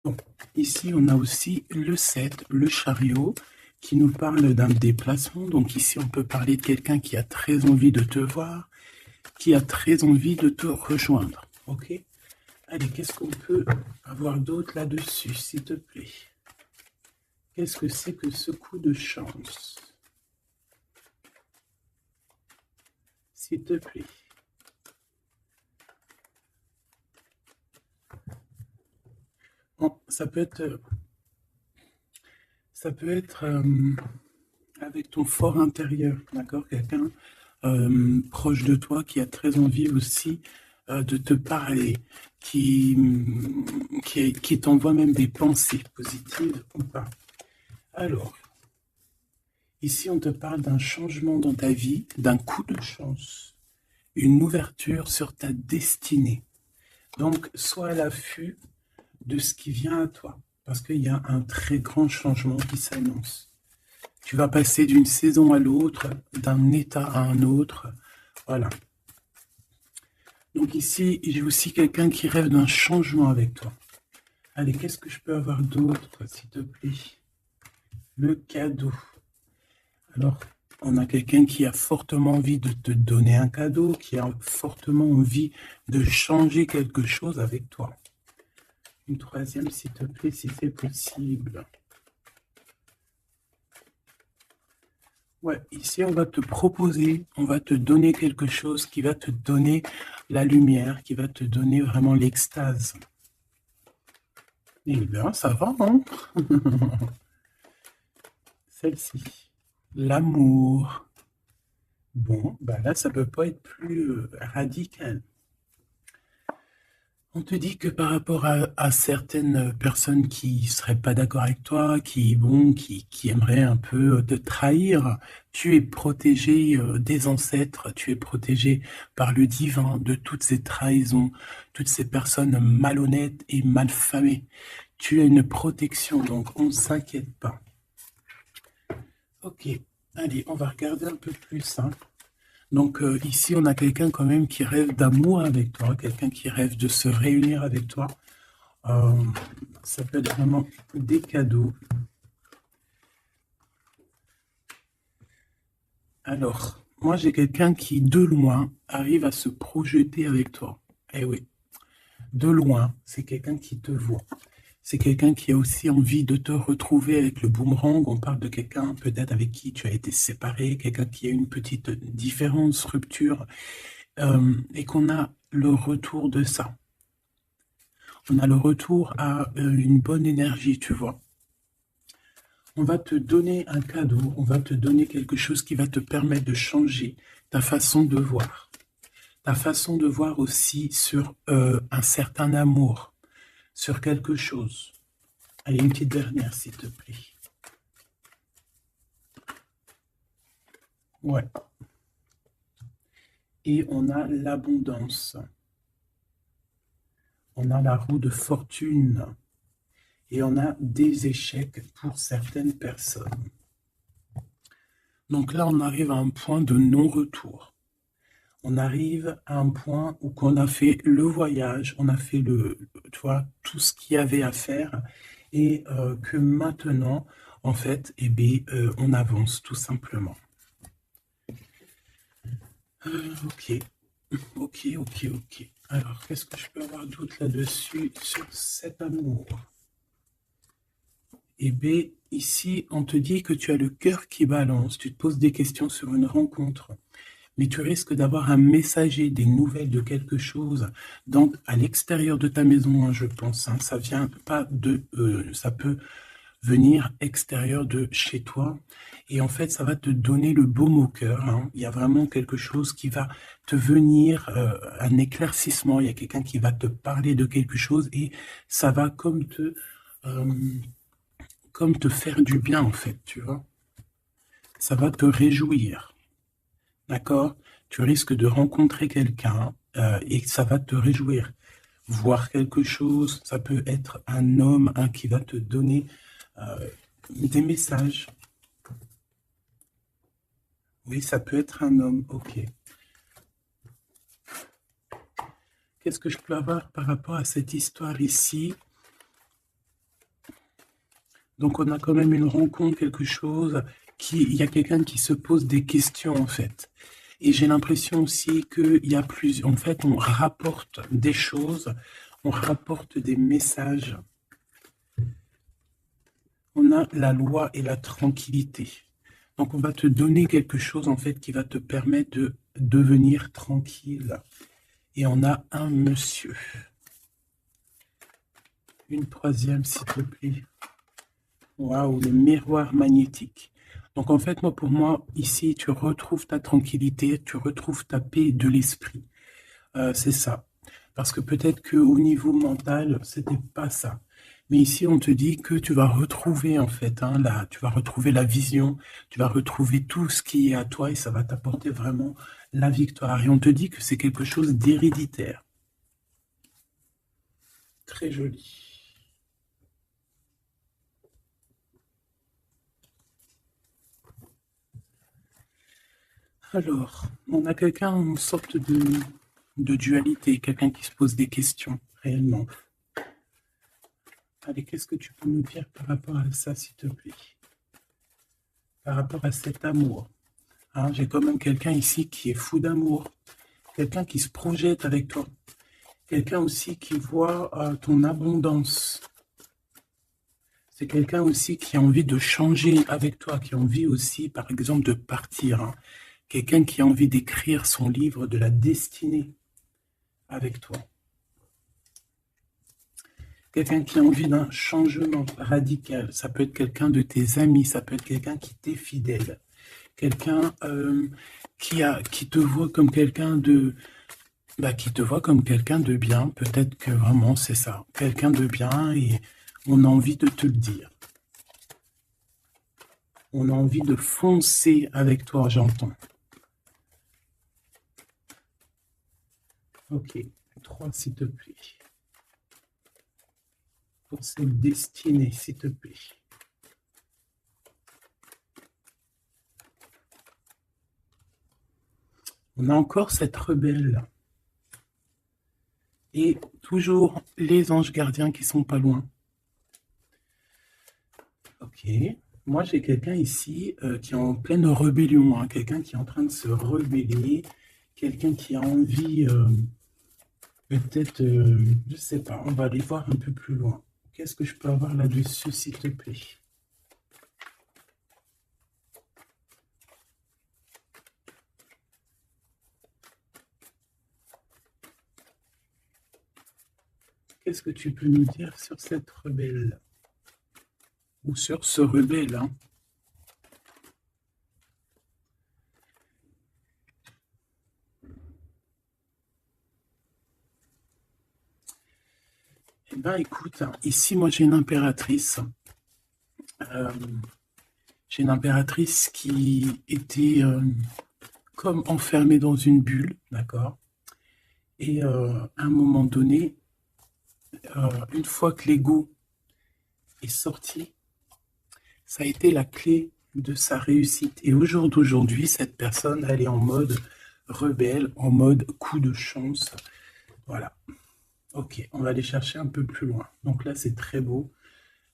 Bon, ici, on a aussi le 7, le chariot, qui nous parle d'un déplacement. Donc ici, on peut parler de quelqu'un qui a très envie de te voir, qui a très envie de te rejoindre. Ok? Allez, qu'est-ce qu'on peut avoir d'autre là-dessus, s'il te plaît? Qu'est-ce que c'est que ce coup de chance? S'il te plaît. Bon, ça peut être avec ton fort intérieur, d'accord? Quelqu'un proche de toi qui a très envie aussi de te parler, qui t'envoie même des pensées positives ou pas. Alors, ici, on te parle d'un changement dans ta vie, d'un coup de chance, une ouverture sur ta destinée. Donc, sois à l'affût de ce qui vient à toi, parce qu'il y a un très grand changement qui s'annonce. Tu vas passer d'une saison à l'autre, d'un état à un autre. Voilà. Donc ici, j'ai aussi quelqu'un qui rêve d'un changement avec toi. Allez, qu'est-ce que je peux avoir d'autre, s'il te plaît? Le cadeau. Alors, on a quelqu'un qui a fortement envie de te donner un cadeau, qui a fortement envie de changer quelque chose avec toi. Une troisième, s'il te plaît, si c'est possible. Ouais, ici, on va te proposer, on va te donner quelque chose qui va te donner la lumière, qui va te donner vraiment l'extase. Eh bien, ça va, hein? Celle-ci. L'amour. Bon, ben là, ça peut pas être plus radical. On te dit que par rapport à certaines personnes qui seraient pas d'accord avec toi, qui aimeraient un peu te trahir, tu es protégé des ancêtres, tu es protégé par le divin de toutes ces trahisons, toutes ces personnes malhonnêtes et malfamées. Tu as une protection, donc on ne s'inquiète pas. Ok, allez, on va regarder un peu plus, hein. Donc ici, on a quelqu'un quand même qui rêve d'amour avec toi, quelqu'un qui rêve de se réunir avec toi. Euh, Ça peut être vraiment des cadeaux. Alors, moi, j'ai quelqu'un qui, de loin, arrive à se projeter avec toi. Eh oui, de loin, c'est quelqu'un qui te voit. C'est quelqu'un qui a aussi envie de te retrouver avec le boomerang. On parle de quelqu'un peut-être avec qui tu as été séparé, quelqu'un qui a une petite différence, rupture, et qu'on a le retour de ça. On a le retour à une bonne énergie, tu vois. On va te donner un cadeau, on va te donner quelque chose qui va te permettre de changer ta façon de voir. Ta façon de voir aussi sur un certain amour, sur quelque chose. Allez, une petite dernière, s'il te plaît. Ouais. Et on a l'abondance. On a la roue de fortune. Et on a des échecs pour certaines personnes. Donc là, on arrive à un point de non-retour. On arrive à un point où on a fait le voyage, on a fait tu vois, tout ce qu'il y avait à faire, et que maintenant, en fait, eh bien, on avance tout simplement. Ok, ok. Alors, qu'est-ce que je peux avoir d'autre là-dessus sur cet amour? Eh bien, ici, on te dit que tu as le cœur qui balance, tu te poses des questions sur une rencontre, mais tu risques d'avoir un messager, des nouvelles de quelque chose à l'extérieur de ta maison, hein, je pense. Hein. Ça vient pas ça peut venir extérieur de chez toi. Et en fait, ça va te donner le baume au cœur. Hein. Il y a vraiment quelque chose qui va te venir, un éclaircissement. Il y a quelqu'un qui va te parler de quelque chose et ça va euh, comme te faire du bien, en fait, tu vois. Ça va te réjouir. D'accord? Tu risques de rencontrer quelqu'un et ça va te réjouir. Voir quelque chose, ça peut être un homme qui va te donner des messages. Oui, ça peut être un homme, ok. Qu'est-ce que je peux avoir par rapport à cette histoire ici? Donc, on a quand même une rencontre, quelque chose il y a quelqu'un qui se pose des questions, en fait. Et j'ai l'impression aussi qu'il y a plus, en fait, on rapporte des choses, on rapporte des messages. On a la loi et la tranquillité. Donc, on va te donner quelque chose, en fait, qui va te permettre de devenir tranquille. Et on a un monsieur. Une troisième, s'il te plaît. Waouh, le miroir magnétique. Donc, en fait, pour moi, ici, tu retrouves ta tranquillité, tu retrouves ta paix de l'esprit. C'est ça. Parce que peut-être qu'au niveau mental, c'était pas ça. Mais ici, on te dit que tu vas retrouver, en fait, tu vas retrouver la vision, tu vas retrouver tout ce qui est à toi et ça va t'apporter vraiment la victoire. Et on te dit que c'est quelque chose d'héréditaire. Très joli. Alors, on a quelqu'un, une sorte de dualité, quelqu'un qui se pose des questions, réellement. Allez, qu'est-ce que tu peux nous dire par rapport à ça, s'il te plaît? Par rapport à cet amour. J'ai quand même quelqu'un ici qui est fou d'amour, quelqu'un qui se projette avec toi, quelqu'un aussi qui voit ton abondance. C'est quelqu'un aussi qui a envie de changer avec toi, qui a envie aussi, par exemple, de partir. Quelqu'un qui a envie d'écrire son livre de la destinée avec toi. Quelqu'un qui a envie d'un changement radical. Ça peut être quelqu'un de tes amis, ça peut être quelqu'un qui t'est fidèle. Quelqu'un qui te voit comme quelqu'un de... qui te voit comme quelqu'un de bien. Peut-être que vraiment c'est ça. Quelqu'un de bien et on a envie de te le dire. On a envie de foncer avec toi, j'entends. Ok, 3 s'il te plaît. Pour cette destinée, s'il te plaît. On a encore cette rebelle. Et toujours les anges gardiens qui sont pas loin. Ok. Moi, j'ai quelqu'un ici qui est en pleine rébellion. Quelqu'un qui est en train de se rebeller. Quelqu'un qui a envie, peut-être, je sais pas, on va aller voir un peu plus loin. Qu'est-ce que je peux avoir là-dessus, s'il te plaît? Qu'est-ce que tu peux nous dire sur cette rebelle? Ou sur ce rebelle, Eh bien, écoute, ici, moi, j'ai une impératrice. J'ai une impératrice qui était comme enfermée dans une bulle, d'accord? Et à un moment donné, une fois que l'ego est sorti, ça a été la clé de sa réussite. Et au jour d'aujourd'hui, cette personne, elle est en mode rebelle, en mode coup de chance. Voilà. Ok, on va aller chercher un peu plus loin. Donc là, c'est très beau.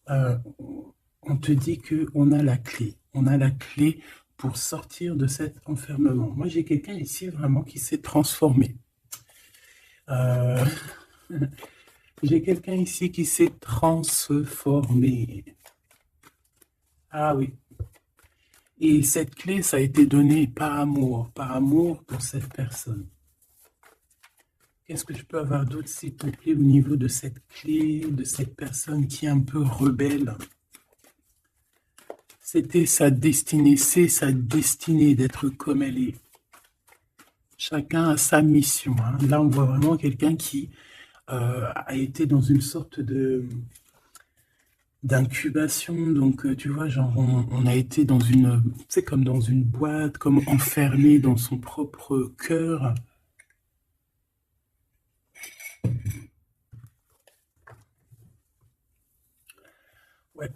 On te dit qu'on a la clé. On a la clé pour sortir de cet enfermement. Moi, j'ai quelqu'un ici vraiment qui s'est transformé. J'ai quelqu'un ici qui s'est transformé. Ah oui. Et cette clé, ça a été donné par amour pour cette personne. Qu'est-ce que je peux avoir d'autre, s'il te plaît, au niveau de cette clé, de cette personne qui est un peu rebelle? C'était sa destinée, c'est sa destinée d'être comme elle est. Chacun a sa mission. Là, on voit vraiment quelqu'un qui a été dans une sorte d'incubation. Donc, tu vois, genre, on a été dans c'est comme dans une boîte, comme enfermé dans son propre cœur. Ouais.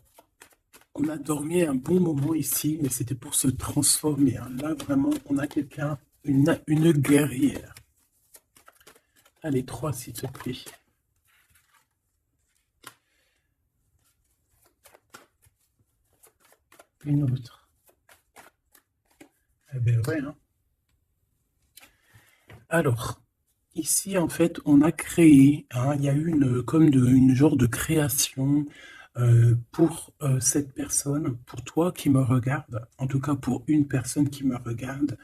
On a dormi un bon moment ici, mais c'était pour se transformer. Là, vraiment, on a quelqu'un, une guerrière. Allez, 3, s'il te plaît. Une autre. Eh bien, ouais, hein. Alors, ici, en fait, on a créé, hein, il y a eu une genre de création pour cette personne, pour toi qui me regarde, en tout cas pour une personne qui me regarde.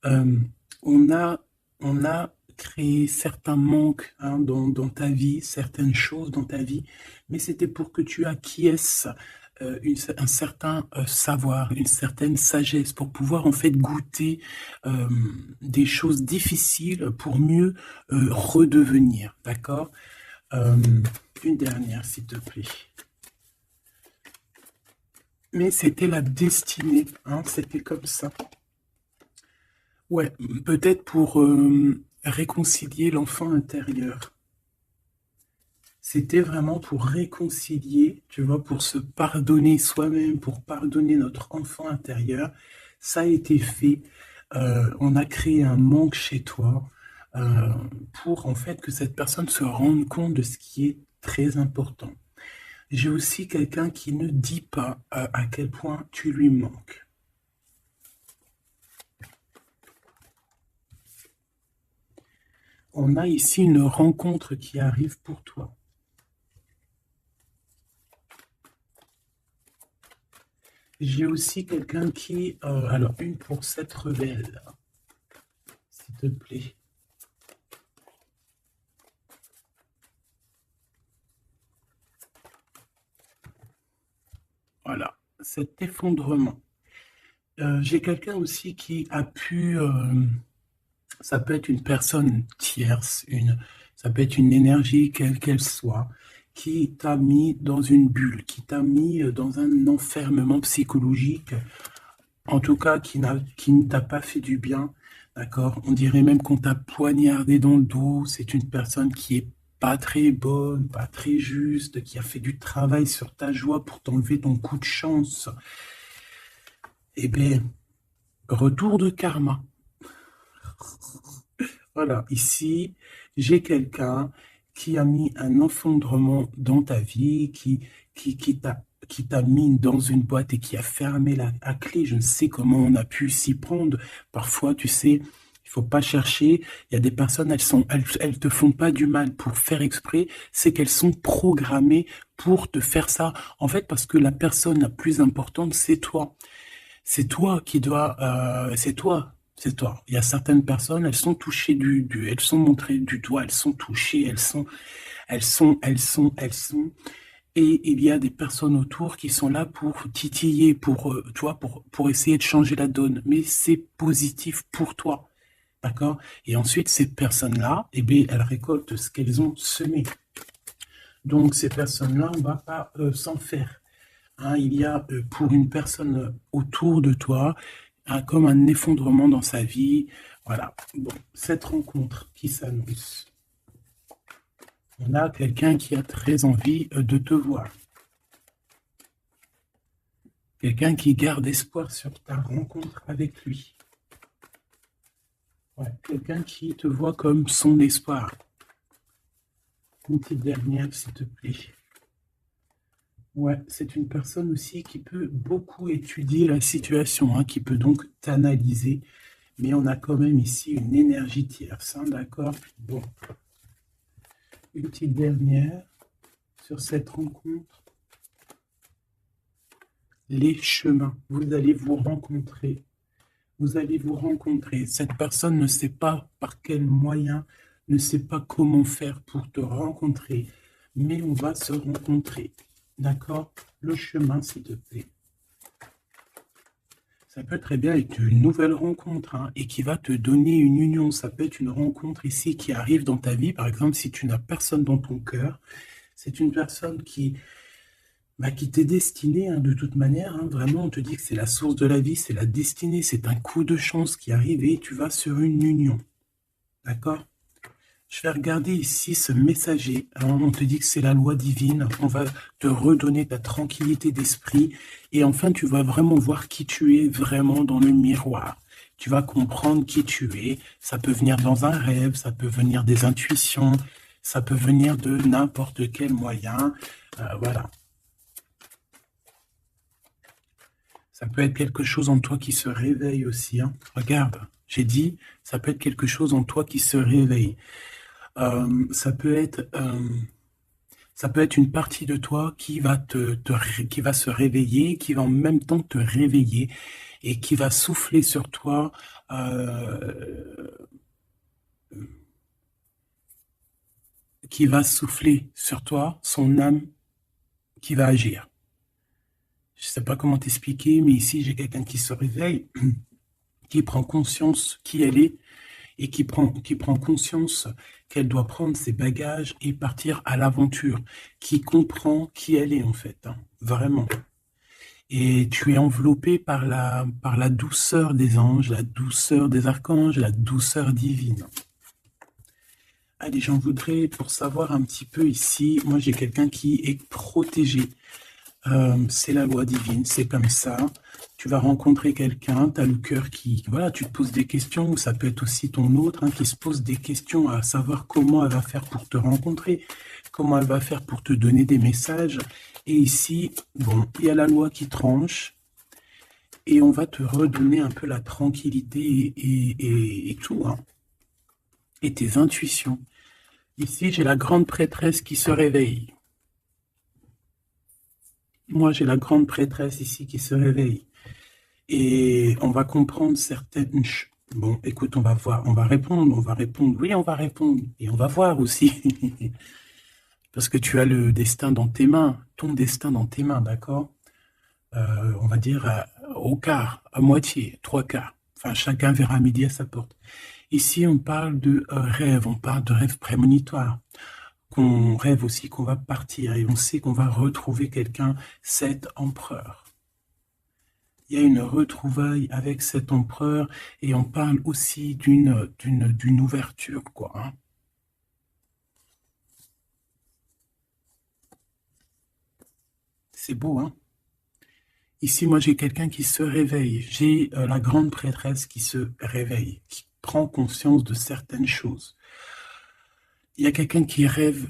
Euh, on a, on a créé certains manques, hein, dans ta vie, certaines choses dans ta vie, mais c'était pour que tu acquiesces un certain savoir, une certaine sagesse, pour pouvoir en fait goûter euh, des choses difficiles pour mieux redevenir, d'accord? Euh, une dernière, s'il te plaît. Mais c'était la destinée, hein, c'était comme ça. Ouais, peut-être pour réconcilier l'enfant intérieur. C'était vraiment pour réconcilier, tu vois, pour se pardonner soi-même, pour pardonner notre enfant intérieur. Ça a été fait. On a créé un manque chez toi euh, pour en fait que cette personne se rende compte de ce qui est très important. J'ai aussi quelqu'un qui ne dit pas à quel point tu lui manques. On a ici une rencontre qui arrive pour toi. J'ai aussi quelqu'un qui... alors, une pour cette rebelle, s'il te plaît. Voilà, cet effondrement. J'ai quelqu'un aussi qui a pu... ça peut être une personne tierce, ça peut être une énergie, quelle qu'elle soit, qui t'a mis dans une bulle, qui t'a mis dans un enfermement psychologique, en tout cas qui ne t'a pas fait du bien, d'accord? On dirait même qu'on t'a poignardé dans le dos. C'est une personne qui est pas très bonne, pas très juste, qui a fait du travail sur ta joie pour t'enlever ton coup de chance. Eh bien, retour de karma. Voilà, ici, j'ai quelqu'un qui a mis un effondrement dans ta vie, qui t'a mis dans une boîte et qui a fermé la clé. Je ne sais comment on a pu s'y prendre. Parfois, tu sais, il faut pas chercher. Il y a des personnes, elles te font pas du mal pour faire exprès. C'est qu'elles sont programmées pour te faire ça. En fait, parce que la personne la plus importante, c'est toi. C'est toi qui dois, c'est toi, c'est toi. Il y a certaines personnes, elles sont touchées elles sont montrées du doigt, elles sont touchées, elles sont. Et il y a des personnes autour qui sont là pour titiller, tu vois, pour essayer de changer la donne. Mais c'est positif pour toi, d'accord? Et ensuite, ces personnes-là, eh bien, elles récoltent ce qu'elles ont semé. Donc, ces personnes-là, on va pas s'en faire. Hein, il y a pour une personne autour de toi comme un effondrement dans sa vie. Voilà. Bon, cette rencontre qui s'annonce. On a quelqu'un qui a très envie de te voir. Quelqu'un qui garde espoir sur ta rencontre avec lui. Ouais, quelqu'un qui te voit comme son espoir. Une petite dernière, s'il te plaît. Ouais, c'est une personne aussi qui peut beaucoup étudier la situation, hein, qui peut donc t'analyser, mais on a quand même ici une énergie tierce, hein, d'accord? Bon, une petite dernière sur cette rencontre. Les chemins, vous allez vous rencontrer. Vous allez vous rencontrer. Cette personne ne sait pas par quel moyen, ne sait pas comment faire pour te rencontrer, mais on va se rencontrer. D'accord? Le chemin, s'il te plaît. Ça peut très bien être une nouvelle rencontre, hein, et qui va te donner une union. Ça peut être une rencontre ici qui arrive dans ta vie. Par exemple, si tu n'as personne dans ton cœur, c'est une personne qui t'est destinée, hein, de toute manière. Hein. Vraiment, on te dit que c'est la source de la vie, c'est la destinée, c'est un coup de chance qui arrive et tu vas sur une union. D'accord? Je vais regarder ici ce messager. Alors, on te dit que c'est la loi divine. On va te redonner ta tranquillité d'esprit. Et enfin, tu vas vraiment voir qui tu es vraiment dans le miroir. Tu vas comprendre qui tu es. Ça peut venir dans un rêve, ça peut venir des intuitions, ça peut venir de n'importe quel moyen. Voilà. Ça peut être quelque chose en toi qui se réveille aussi, hein. Regarde, j'ai dit, ça peut être quelque chose en toi qui se réveille. Euh, ça peut être, euh, Ça peut être une partie de toi qui va qui va se réveiller, qui va en même temps te réveiller et qui va souffler sur toi, euh, qui va souffler sur toi son âme qui va agir. Je ne sais pas comment t'expliquer, mais ici j'ai quelqu'un qui se réveille, qui prend conscience qui elle est et qui prend conscience qu'elle doit prendre ses bagages et partir à l'aventure, qui comprend qui elle est en fait, hein, vraiment. Et tu es enveloppé par la douceur des anges, la douceur des archanges, la douceur divine. Allez, j'en voudrais pour savoir un petit peu ici, moi j'ai quelqu'un qui est protégé. C'est la loi divine, c'est comme ça. Tu vas rencontrer quelqu'un, tu as le cœur qui... Voilà, tu te poses des questions, ou ça peut être aussi ton autre, hein, qui se pose des questions à savoir comment elle va faire pour te rencontrer, comment elle va faire pour te donner des messages. Et ici, bon, il y a la loi qui tranche, et on va te redonner un peu la tranquillité et tout, hein, et tes intuitions. Ici, j'ai la grande prêtresse qui se réveille. Moi, j'ai la grande prêtresse ici qui se réveille. Et on va comprendre certaines choses. Bon, écoute, on va voir, on va répondre, oui, on va répondre. Et on va voir aussi. Parce que tu as le destin dans tes mains, ton destin dans tes mains, d'accord? On va dire au quart, à moitié, trois quarts. Enfin, chacun verra midi à sa porte. Ici, on parle de rêve, on parle de rêve prémonitoire. Qu'on rêve aussi qu'on va partir et on sait qu'on va retrouver quelqu'un, cet empereur. Il y a une retrouvaille avec cet empereur et on parle aussi d'une ouverture, quoi. Hein. C'est beau, hein? Ici, moi, j'ai quelqu'un qui se réveille. J'ai la grande prêtresse qui se réveille, qui prend conscience de certaines choses. Il y a quelqu'un qui rêve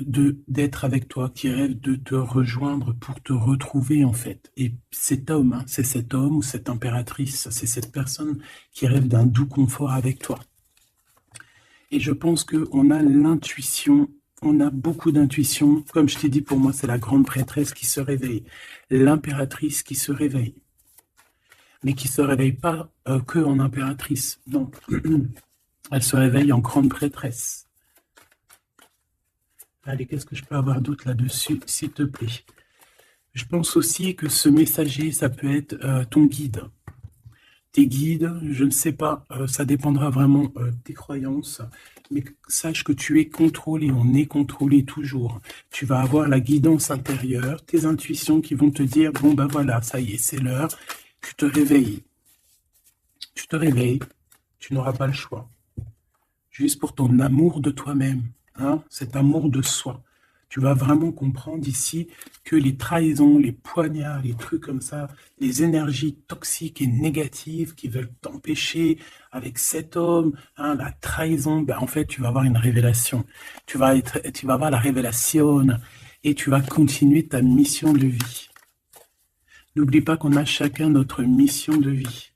d'être avec toi, qui rêve de te rejoindre pour te retrouver en fait. Et cet homme, hein, c'est cet homme ou cette impératrice, c'est cette personne qui rêve d'un doux confort avec toi. Et je pense qu'on a l'intuition, on a beaucoup d'intuition. Comme je t'ai dit, pour moi, c'est la grande prêtresse qui se réveille, l'impératrice qui se réveille. Mais qui ne se réveille pas que en impératrice, non. Elle se réveille en grande prêtresse. Allez, qu'est-ce que je peux avoir d'autre là-dessus, s'il te plaît? Je pense aussi que ce messager, ça peut être ton guide. Tes guides, je ne sais pas, ça dépendra vraiment de tes croyances, mais sache que tu es contrôlé, on est contrôlé toujours. Tu vas avoir la guidance intérieure, tes intuitions qui vont te dire, bon ben voilà, ça y est, c'est l'heure, tu te réveilles. Tu te réveilles, tu n'auras pas le choix. Juste pour ton amour de toi-même. Hein, cet amour de soi. Tu vas vraiment comprendre ici que les trahisons, les poignards, les trucs comme ça, les énergies toxiques et négatives qui veulent t'empêcher avec cet homme, hein, la trahison, ben en fait, tu vas avoir une révélation. Tu vas avoir la révélation et tu vas continuer ta mission de vie. N'oublie pas qu'on a chacun notre mission de vie.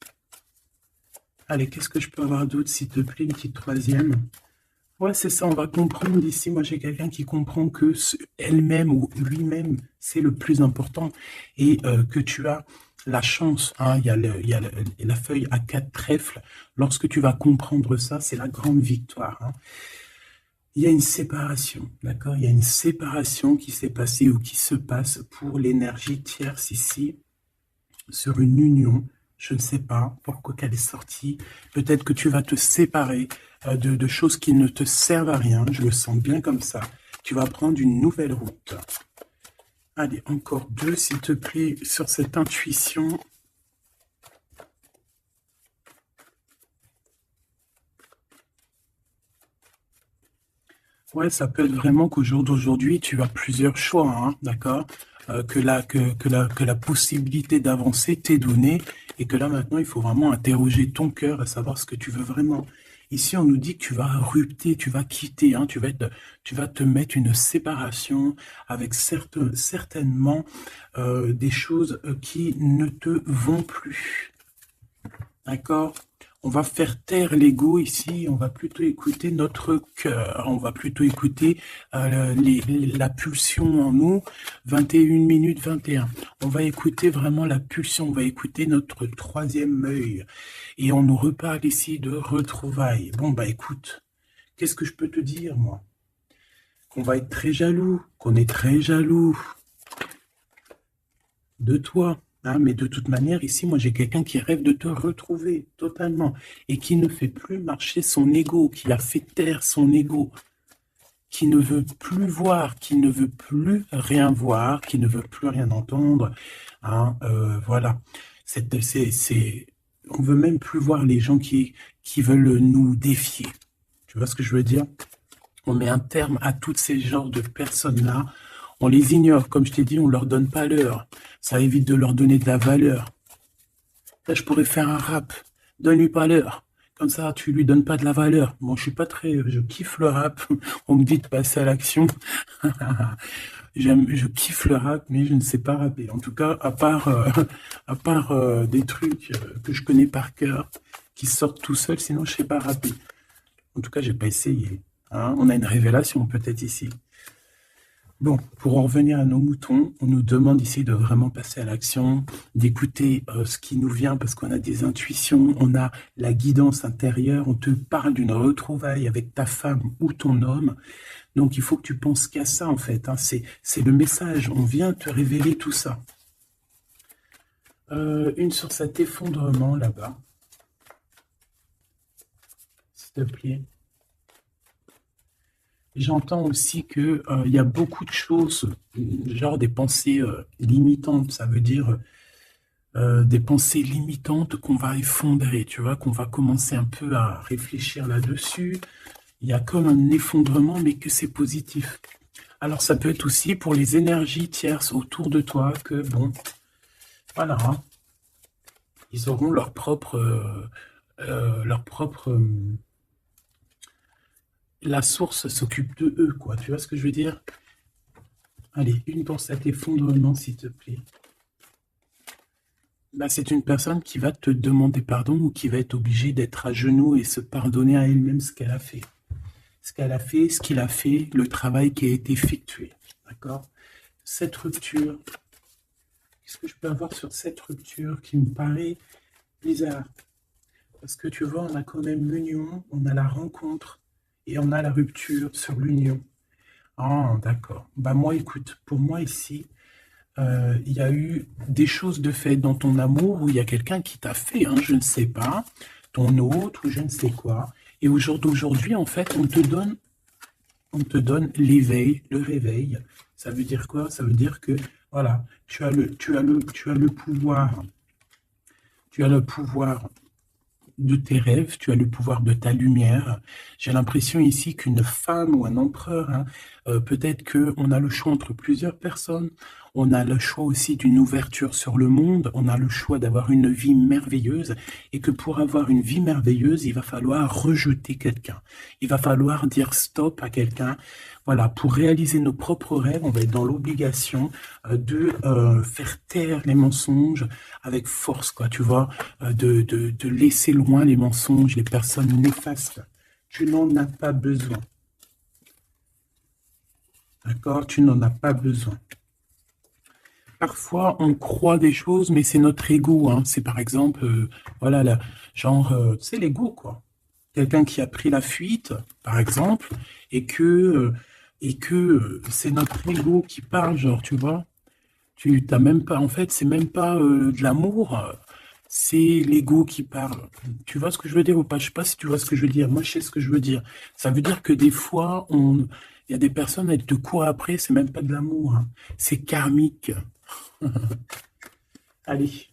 Allez, qu'est-ce que je peux avoir d'autre, s'il te plaît, une petite troisième? Ouais, c'est ça, on va comprendre ici. Moi, j'ai quelqu'un qui comprend que elle-même ou lui-même, c'est le plus important et que tu as la chance. Hein, il y a, la feuille à 4 trèfles. Lorsque tu vas comprendre ça, c'est la grande victoire. Hein. Il y a une séparation, d'accord? Il y a une séparation qui s'est passée ou qui se passe pour l'énergie tierce ici sur une union. Je ne sais pas pourquoi qu'elle est sortie. Peut-être que tu vas te séparer de choses qui ne te servent à rien. Je le sens bien comme ça. Tu vas prendre une nouvelle route. Allez, encore deux, s'il te plaît, sur cette intuition. Ouais, ça peut être vraiment qu'au jour d'aujourd'hui, tu as plusieurs choix, hein, d'accord? Que la possibilité d'avancer t'est donnée et que là maintenant il faut vraiment interroger ton cœur à savoir ce que tu veux vraiment. Ici, on nous dit que tu vas rupter, tu vas quitter, hein, tu vas te mettre une séparation avec certainement des choses qui ne te vont plus. D'accord? On va faire taire l'ego ici, on va plutôt écouter notre cœur, on va plutôt écouter la pulsion en nous, 21 minutes 21. On va écouter vraiment la pulsion, on va écouter notre troisième œil. Et on nous reparle ici de retrouvailles. Bon, bah écoute, qu'est-ce que je peux te dire, moi? Qu'on va être très jaloux, qu'on est très jaloux de toi. Hein, mais de toute manière, ici, moi, j'ai quelqu'un qui rêve de te retrouver totalement et qui ne fait plus marcher son ego, qui a fait taire son ego, qui ne veut plus voir, qui ne veut plus rien voir, qui ne veut plus rien entendre. Hein, voilà. On veut même plus voir les gens qui veulent nous défier. Tu vois ce que je veux dire? On met un terme à tous ces genres de personnes-là. On les ignore, comme je t'ai dit, on ne leur donne pas l'heure. Ça évite de leur donner de la valeur. Là, je pourrais faire un rap. Donne-lui pas l'heure. Comme ça, tu lui donnes pas de la valeur. Bon, je kiffe le rap. On me dit de passer à l'action. Je kiffe le rap, mais je ne sais pas rapper. En tout cas, à part des trucs que je connais par cœur, qui sortent tout seuls, sinon je ne sais pas rapper. En tout cas, j'ai pas essayé. Hein, on a une révélation peut-être ici. Bon, pour en revenir à nos moutons, on nous demande ici de vraiment passer à l'action, d'écouter ce qui nous vient parce qu'on a des intuitions, on a la guidance intérieure, on te parle d'une retrouvaille avec ta femme ou ton homme. Donc, il faut que tu penses qu'à ça, en fait. Hein. C'est le message, on vient te révéler tout ça. Une sur cet effondrement, là-bas. S'il te plaît. J'entends aussi qu'il y a beaucoup de choses, genre des pensées limitantes. Ça veut dire des pensées limitantes qu'on va effondrer, tu vois, qu'on va commencer un peu à réfléchir là-dessus. Il y a comme un effondrement, mais que c'est positif. Alors, ça peut être aussi pour les énergies tierces autour de toi que, bon, voilà, hein, ils auront leur propre la source s'occupe de eux, quoi. Tu vois ce que je veux dire? Allez, une pour cet effondrement, s'il te plaît. Bah, c'est une personne qui va te demander pardon ou qui va être obligée d'être à genoux et se pardonner à elle-même ce qu'elle a fait. Ce qu'elle a fait, ce qu'il a fait, le travail qui a été effectué. D'accord? Cette rupture, qu'est-ce que je peux avoir sur cette rupture qui me paraît bizarre? Parce que tu vois, on a quand même l'union, on a la rencontre, et on a la rupture sur l'union. Ah, d'accord. Bah moi, écoute, pour moi ici, il y a eu des choses de fait dans ton amour où il y a quelqu'un qui t'a fait, hein, je ne sais pas, ton autre ou je ne sais quoi. Et au jour d'aujourd'hui, en fait, on te donne l'éveil, le réveil. Ça veut dire quoi? Ça veut dire que, voilà, tu as le pouvoir. Tu as le pouvoir de tes rêves, tu as le pouvoir de ta lumière. J'ai l'impression ici qu'une femme ou un empereur, hein, peut-être qu'on a le choix entre plusieurs personnes, on a le choix aussi d'une ouverture sur le monde, on a le choix d'avoir une vie merveilleuse, et que pour avoir une vie merveilleuse, il va falloir rejeter quelqu'un. Il va falloir dire stop à quelqu'un. Voilà, pour réaliser nos propres rêves, on va être dans l'obligation de faire taire les mensonges avec force, quoi, tu vois, de laisser loin les mensonges, les personnes néfastes. Tu n'en as pas besoin. D'accord? Tu n'en as pas besoin. Parfois, on croit des choses, mais c'est notre ego. Hein. C'est par exemple, voilà, genre, c'est l'ego, quoi. Quelqu'un qui a pris la fuite, par exemple, et que c'est notre ego qui parle, genre, tu vois. Tu t'as même pas, en fait, c'est même pas de l'amour, c'est l'ego qui parle. Tu vois ce que je veux dire ou pas? Je sais pas si tu vois ce que je veux dire. Moi, je sais ce que je veux dire. Ça veut dire que des fois, il y a des personnes, elles te courent après, c'est même pas de l'amour. Hein. C'est karmique. Allez,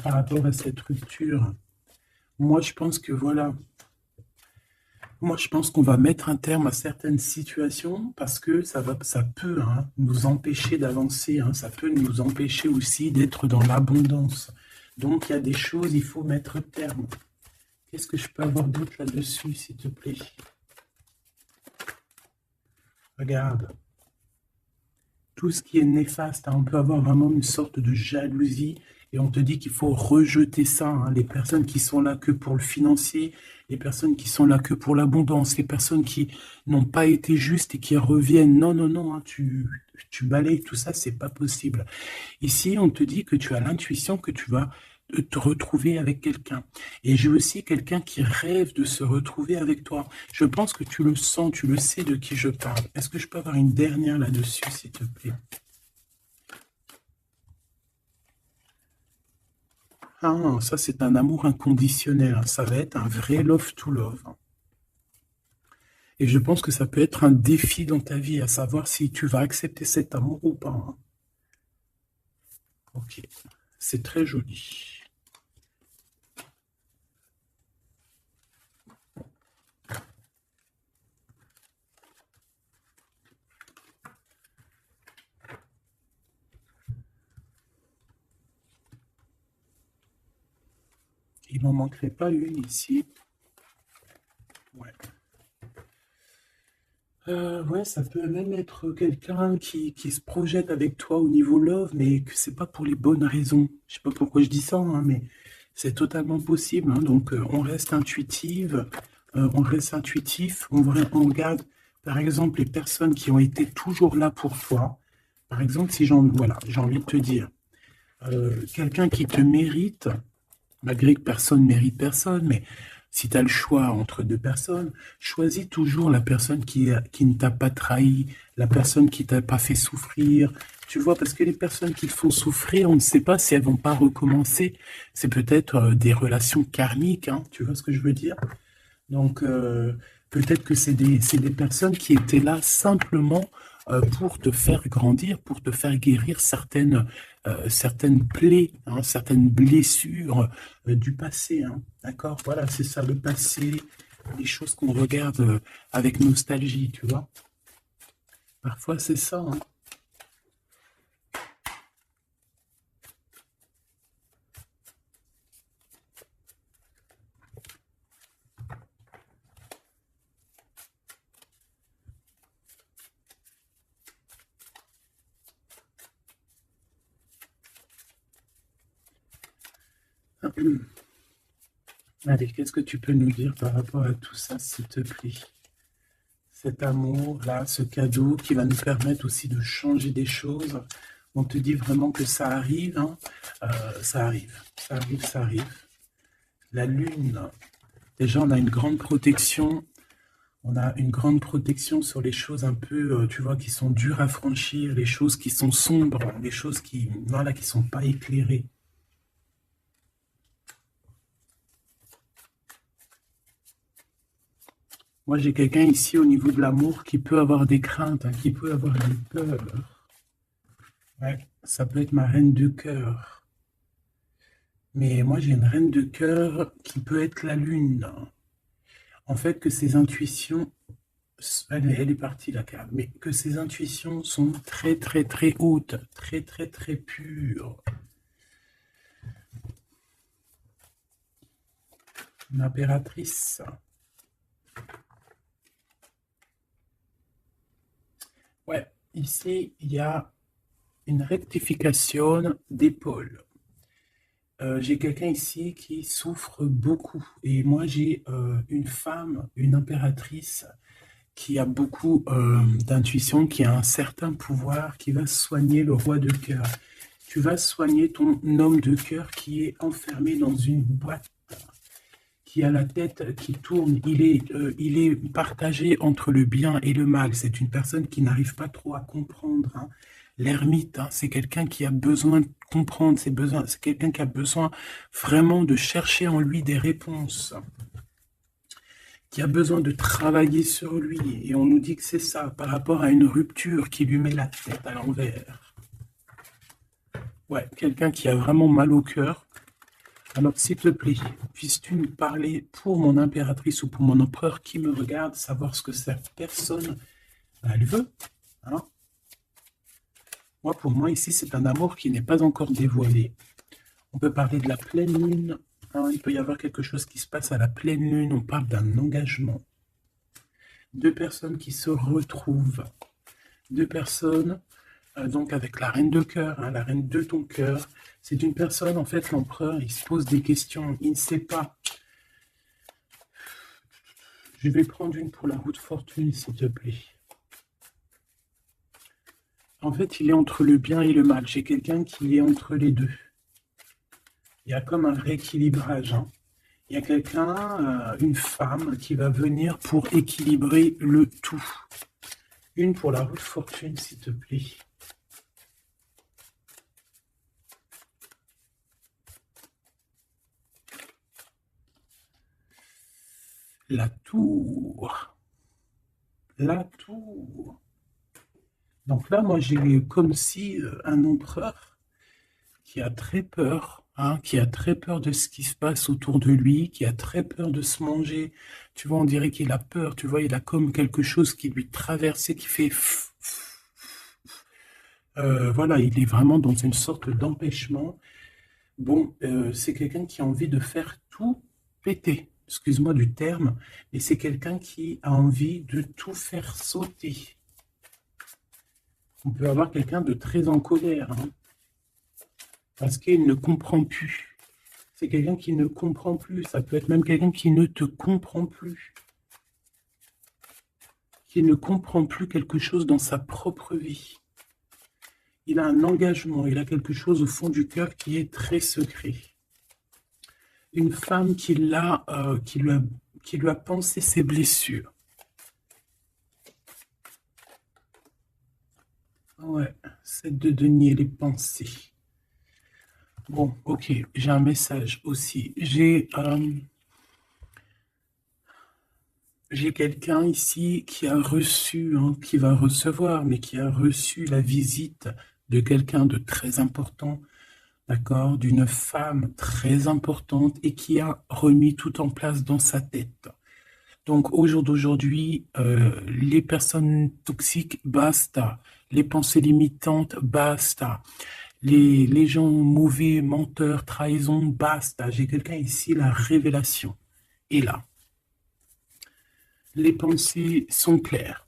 par rapport à cette rupture, moi, je pense que voilà. Moi, je pense qu'on va mettre un terme à certaines situations parce que ça peut hein, nous empêcher d'avancer. Hein, ça peut nous empêcher aussi d'être dans l'abondance. Donc, il y a des choses, il faut mettre terme. Qu'est-ce que je peux avoir d'autre là-dessus, s'il te plaît? Regarde. Tout ce qui est néfaste, hein, on peut avoir vraiment une sorte de jalousie et on te dit qu'il faut rejeter ça, hein. Les personnes qui sont là que pour le financier, les personnes qui sont là que pour l'abondance, les personnes qui n'ont pas été justes et qui reviennent. Non, non, non, hein, tu balayes tout ça, c'est pas possible. Ici, on te dit que tu as l'intuition que tu vas te retrouver avec quelqu'un. Et j'ai aussi quelqu'un qui rêve de se retrouver avec toi. Je pense que tu le sens, tu le sais de qui je parle. Est-ce que je peux avoir une dernière là-dessus, s'il te plaît? Ah, ça c'est un amour inconditionnel, hein. Ça va être un vrai love to love, hein. Et je pense que ça peut être un défi dans ta vie, à savoir si tu vas accepter cet amour ou pas, hein. Ok, c'est très joli. Il m'en manquerait pas une ici. Ouais. Ouais, ça peut même être quelqu'un qui se projette avec toi au niveau love, mais que c'est pas pour les bonnes raisons. Je sais pas pourquoi je dis ça, hein, mais c'est totalement possible, hein. Donc, on reste intuitive, on reste intuitif, on regarde, par exemple, les personnes qui ont été toujours là pour toi. Par exemple, si voilà, j'ai envie de te dire, quelqu'un qui te mérite, malgré que personne ne mérite personne, mais si tu as le choix entre deux personnes, choisis toujours la personne qui ne t'a pas trahi, la personne qui t'a pas fait souffrir. Tu vois, parce que les personnes qui te font souffrir, on ne sait pas si elles vont pas recommencer. C'est peut-être des relations karmiques, hein, tu vois ce que je veux dire? Donc, peut-être que c'est des personnes qui étaient là simplement pour te faire grandir, pour te faire guérir certaines plaies, hein, certaines blessures du passé, hein. D'accord? Voilà, c'est ça, le passé, les choses qu'on regarde avec nostalgie, tu vois? Parfois, c'est ça, hein. Allez, qu'est-ce que tu peux nous dire par rapport à tout ça, s'il te plaît? Cet amour-là, ce cadeau qui va nous permettre aussi de changer des choses. On te dit vraiment que ça arrive, hein. Ça arrive, ça arrive, ça arrive. La lune, déjà on a une grande protection. On a une grande protection sur les choses un peu, tu vois, qui sont dures à franchir, les choses qui sont sombres, les choses qui, voilà, qui sont pas éclairées. Moi, j'ai quelqu'un ici au niveau de l'amour qui peut avoir des craintes, hein, qui peut avoir des peurs. Ouais, ça peut être ma reine de cœur. Mais moi, j'ai une reine de cœur qui peut être la lune. En fait, que ses intuitions, elle est partie la carte, mais que ses intuitions sont très, très, très hautes, très, très, très pures. Une impératrice. Ouais, ici, il y a une rectification d'épaule. J'ai quelqu'un ici qui souffre beaucoup. Et moi, j'ai une femme, une impératrice, qui a beaucoup d'intuition, qui a un certain pouvoir, qui va soigner le roi de cœur. Tu vas soigner ton homme de cœur qui est enfermé dans une boîte, qui a la tête qui tourne. Il est partagé entre le bien et le mal. C'est une personne qui n'arrive pas trop à comprendre, hein. L'ermite, hein, c'est quelqu'un qui a besoin de comprendre ses besoins. C'est quelqu'un qui a besoin vraiment de chercher en lui des réponses, qui a besoin de travailler sur lui. Et on nous dit que c'est ça, par rapport à une rupture qui lui met la tête à l'envers. Ouais, quelqu'un qui a vraiment mal au cœur. Alors, s'il te plaît, puisses-tu nous parler pour mon impératrice ou pour mon empereur qui me regarde, savoir ce que cette personne, elle veut, hein? Pour moi, ici, c'est un amour qui n'est pas encore dévoilé. On peut parler de la pleine lune, hein. Il peut y avoir quelque chose qui se passe à la pleine lune. On parle d'un engagement. Deux personnes qui se retrouvent. Deux personnes, donc avec la reine de cœur, hein, la reine de ton cœur. C'est une personne, en fait, l'empereur, il se pose des questions. Il ne sait pas. Je vais prendre une pour la roue de fortune, s'il te plaît. En fait, il est entre le bien et le mal. J'ai quelqu'un qui est entre les deux. Il y a comme un rééquilibrage, hein. Il y a quelqu'un, une femme, qui va venir pour équilibrer le tout. Une pour la roue de fortune, s'il te plaît. La tour. La tour. Donc là, moi, j'ai comme si un empereur qui a très peur, hein, qui a très peur de ce qui se passe autour de lui, qui a très peur de se manger. Tu vois, on dirait qu'il a peur, tu vois, il a comme quelque chose qui lui traverse et qui fait... voilà, il est vraiment dans une sorte d'empêchement. Bon, c'est quelqu'un qui a envie de faire tout péter. Excuse-moi du terme, mais c'est quelqu'un qui a envie de tout faire sauter. On peut avoir quelqu'un de très en colère, hein, parce qu'il ne comprend plus. C'est quelqu'un qui ne comprend plus. Ça peut être même quelqu'un qui ne te comprend plus. Qui ne comprend plus quelque chose dans sa propre vie. Il a un engagement, il a quelque chose au fond du cœur qui est très secret. Une femme qui lui a pensé ses blessures. Ouais, c'est de denier les pensées. Bon, ok, j'ai un message aussi. J'ai quelqu'un ici qui a reçu, hein, qui va recevoir, mais qui a reçu la visite de quelqu'un de très important, d'accord, d'une femme très importante et qui a remis tout en place dans sa tête. Donc, au jour d'aujourd'hui, les personnes toxiques, basta. Les pensées limitantes, basta. Les gens mauvais, menteurs, trahison, basta. J'ai quelqu'un ici, la révélation est là. Les pensées sont claires.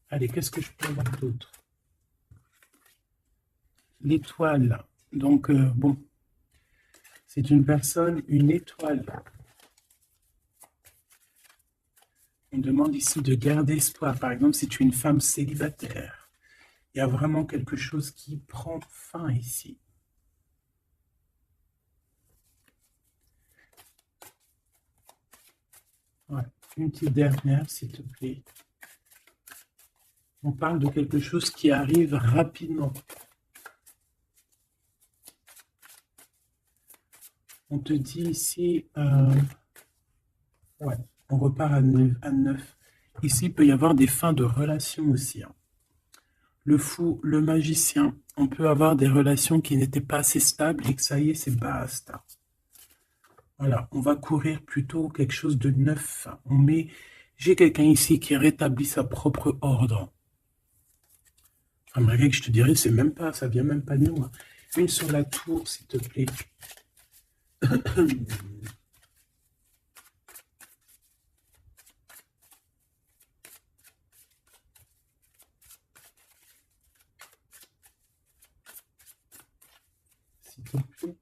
Allez, qu'est-ce que je peux avoir d'autre? L'étoile. Donc, bon, c'est une personne, une étoile. On demande ici de garder espoir. Par exemple, si tu es une femme célibataire, il y a vraiment quelque chose qui prend fin ici. Ouais. Une petite dernière, s'il te plaît. On parle de quelque chose qui arrive rapidement. On te dit ici, ouais, on repart à 9. Ici, il peut y avoir des fins de relations aussi, hein. Le fou, le magicien, on peut avoir des relations qui n'étaient pas assez stables et que ça y est, c'est basta. Voilà, on va courir plutôt quelque chose de neuf. J'ai quelqu'un ici qui rétablit sa propre ordre. Malgré que je te dirais, c'est même pas, ça vient même pas de moi. Une sur la tour, s'il te plaît. S'il te plaît.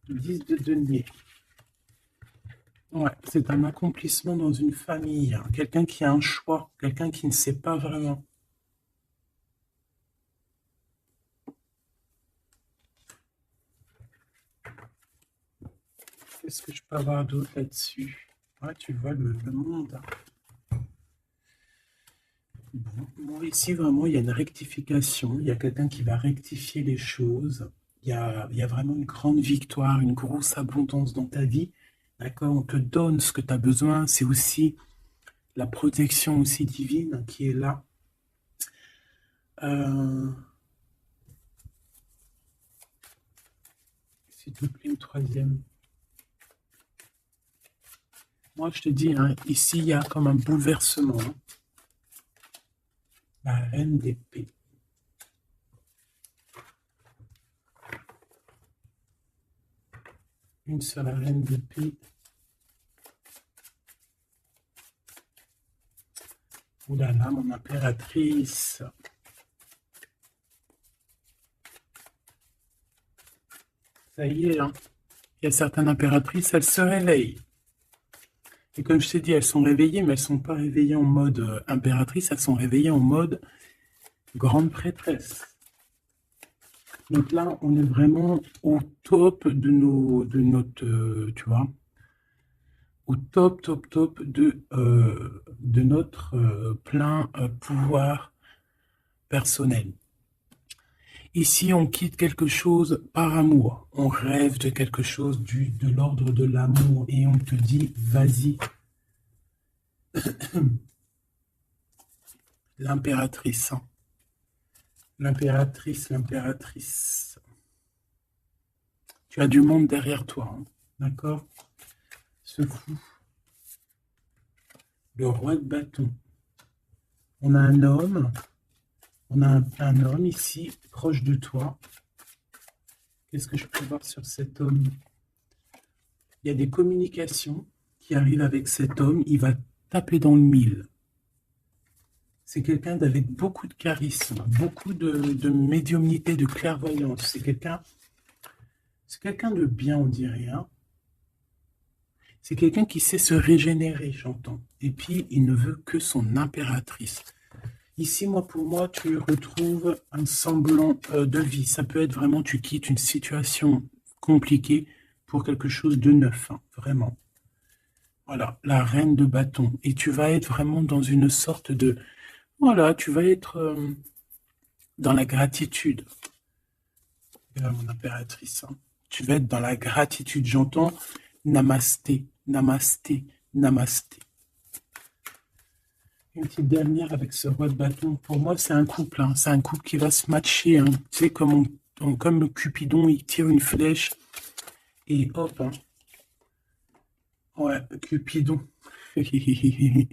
10 de denier. Ouais, c'est un accomplissement dans une famille, hein. Quelqu'un qui a un choix, quelqu'un qui ne sait pas vraiment. Qu'est-ce que je peux avoir d'autre là-dessus? Ouais, tu vois le monde. Bon, ici, vraiment, il y a une rectification. Il y a quelqu'un qui va rectifier les choses. Il y a vraiment une grande victoire, une grosse abondance dans ta vie. D'accord? On te donne ce que tu as besoin. C'est aussi la protection aussi divine qui est là. S'il te plaît, une troisième. Moi, je te dis, hein, ici, il y a comme un bouleversement, hein. La reine d'épée. Une sur la reine d'épée. Ouh là là, mon impératrice. Ça y est, hein. Il y a certaines impératrices, elles se réveillent. Et comme je t'ai dit, elles sont réveillées, mais elles ne sont pas réveillées en mode impératrice, elles sont réveillées en mode grande prêtresse. Donc là, on est vraiment au top de notre, tu vois, au top de notre plein pouvoir personnel. Ici, on quitte quelque chose par amour. On rêve de quelque chose de l'ordre de l'amour et on te dit, vas-y. L'impératrice. Hein. L'impératrice. Tu as du monde derrière toi. Hein. D'accord? Ce fou. Le roi de bâton. On a un homme. On a un homme ici, proche de toi. Qu'est-ce que je peux voir sur cet homme? Il y a des communications qui arrivent avec cet homme. Il va taper dans le mille. C'est quelqu'un d'avec beaucoup de charisme, beaucoup de médiumnité, de clairvoyance. C'est quelqu'un de bien, on dirait. Hein. C'est quelqu'un qui sait se régénérer, j'entends. Et puis, il ne veut que son impératrice. Ici, pour moi, tu retrouves un semblant de vie. Ça peut être vraiment, tu quittes une situation compliquée pour quelque chose de neuf, hein, vraiment. Voilà, la reine de bâton. Et tu vas être vraiment dans une sorte de... Voilà, tu vas être dans la gratitude. Mon impératrice. Hein. Tu vas être dans la gratitude. J'entends namasté, namasté, namasté. Une petite dernière avec ce roi de bâton. Pour moi, c'est un couple. Hein. C'est un couple qui va se matcher. Hein. Tu sais, comme le Cupidon, il tire une flèche. Et hop. Hein. Ouais, Cupidon. Il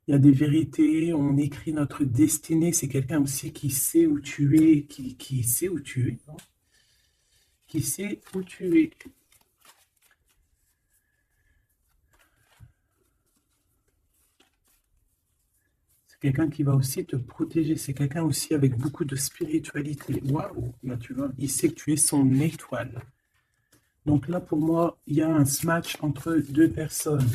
y a des vérités. On écrit notre destinée. C'est quelqu'un aussi qui sait où tu es. Qui sait où tu es. Hein. Qui sait où tu es. Quelqu'un qui va aussi te protéger. C'est quelqu'un aussi avec beaucoup de spiritualité. Waouh, là tu vois, il sait que tu es son étoile. Donc là, pour moi, il y a un match entre deux personnes.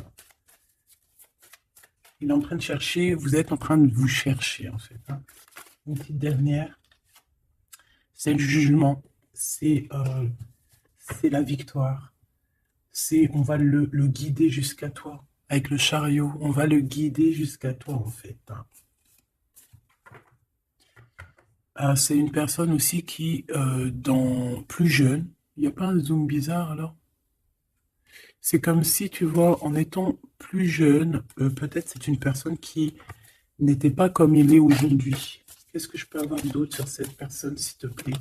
Il est en train de chercher, vous êtes en train de vous chercher, en fait. Hein. Une petite dernière. C'est le jugement. C'est la victoire. On va le guider jusqu'à toi. Avec le chariot, on va le guider jusqu'à toi, en fait. Hein. C'est une personne aussi qui, plus jeune, il n'y a pas un zoom bizarre alors? C'est comme si, tu vois, en étant plus jeune, peut-être c'est une personne qui n'était pas comme il est aujourd'hui. Qu'est-ce que je peux avoir d'autre sur cette personne, s'il te plaît?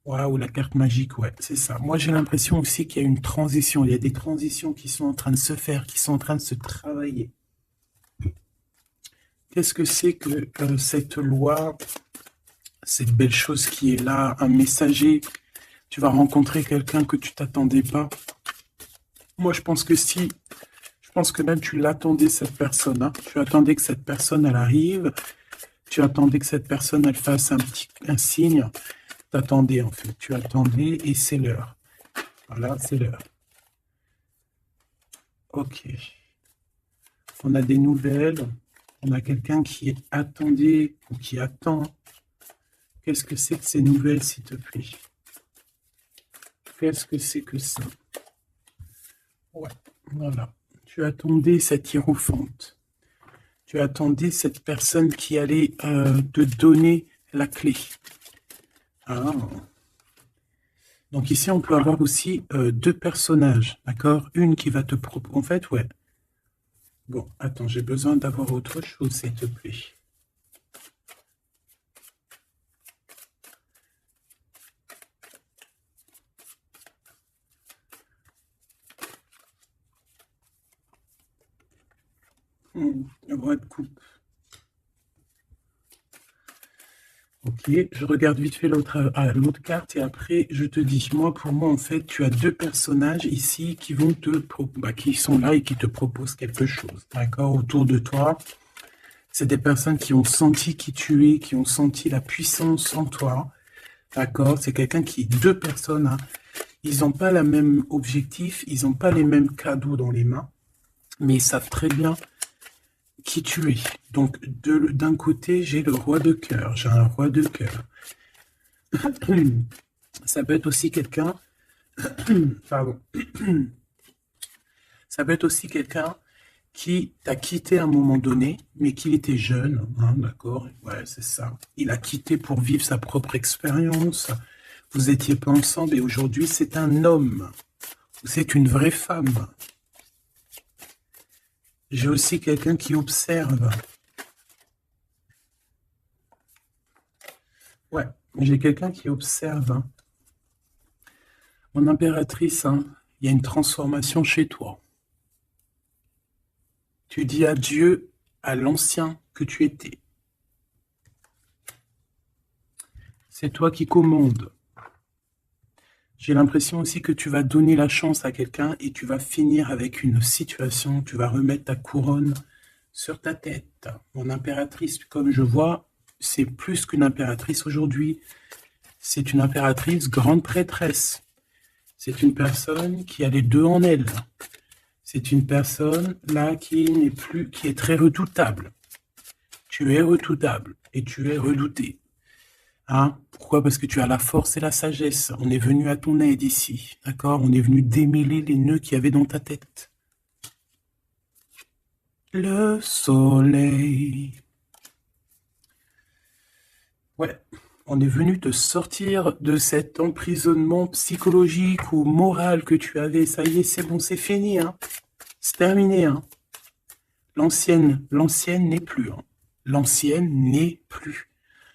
Waouh, la carte magique, ouais, c'est ça. Moi, j'ai l'impression aussi qu'il y a une transition. Il y a des transitions qui sont en train de se faire, qui sont en train de se travailler. Qu'est-ce que c'est que cette loi, cette belle chose qui est là, un messager? Tu vas rencontrer quelqu'un que tu t'attendais pas. Moi, je pense que même tu l'attendais, cette personne. Hein. Tu attendais que cette personne, elle arrive. Tu attendais que cette personne, elle fasse un signe. T'attendais, en fait. Tu attendais et c'est l'heure. Voilà, c'est l'heure. Ok. On a des nouvelles. On a quelqu'un qui attendait ou qui attend. Qu'est-ce que c'est que ces nouvelles, s'il te plaît? Qu'est-ce que c'est que ça? Ouais, voilà. Tu attendais cette hiérophante. Tu attendais cette personne qui allait te donner la clé. Ah. Donc ici, on peut avoir aussi deux personnages, d'accord? Une qui va te proposer... En fait, ouais. Bon, attends, j'ai besoin d'avoir autre chose, s'il te plaît. Le roi de coupe. Ok, je regarde vite fait l'autre carte et après je te dis, moi pour moi en fait tu as deux personnages ici qui vont qui sont là et qui te proposent quelque chose, d'accord, autour de toi. C'est des personnes qui ont senti qui tu es, qui ont senti la puissance en toi, d'accord. C'est deux personnes, hein, ils n'ont pas le même objectif, ils n'ont pas les mêmes cadeaux dans les mains, mais ils savent très bien qui tu es. Donc, d'un côté, j'ai le roi de cœur. J'ai un roi de cœur. Ça peut être aussi quelqu'un... Pardon. Ça peut être aussi quelqu'un qui t'a quitté à un moment donné, mais qu'il était jeune, hein, d'accord? Ouais, c'est ça. Il a quitté pour vivre sa propre expérience. Vous n'étiez pas ensemble et aujourd'hui, c'est un homme. C'est une vraie femme. J'ai aussi quelqu'un qui observe. Ouais, j'ai quelqu'un qui observe. Hein. Mon impératrice, hein, il y a une transformation chez toi. Tu dis adieu à l'ancien que tu étais. C'est toi qui commandes. J'ai l'impression aussi que tu vas donner la chance à quelqu'un et tu vas finir avec une situation, tu vas remettre ta couronne sur ta tête. Mon impératrice, comme je vois, c'est plus qu'une impératrice aujourd'hui. C'est une impératrice grande prêtresse. C'est une personne qui a les deux en elle. C'est une personne là qui est très redoutable. Tu es redoutable et tu es redouté. Hein? Pourquoi? Parce que tu as la force et la sagesse. On est venu à ton aide ici. D'accord? On est venu démêler les nœuds qu'il y avait dans ta tête. Le soleil. Ouais. On est venu te sortir de cet emprisonnement psychologique ou moral que tu avais. Ça y est, c'est bon, c'est fini. Hein? C'est terminé. Hein? L'ancienne n'est plus. Hein? L'ancienne n'est plus.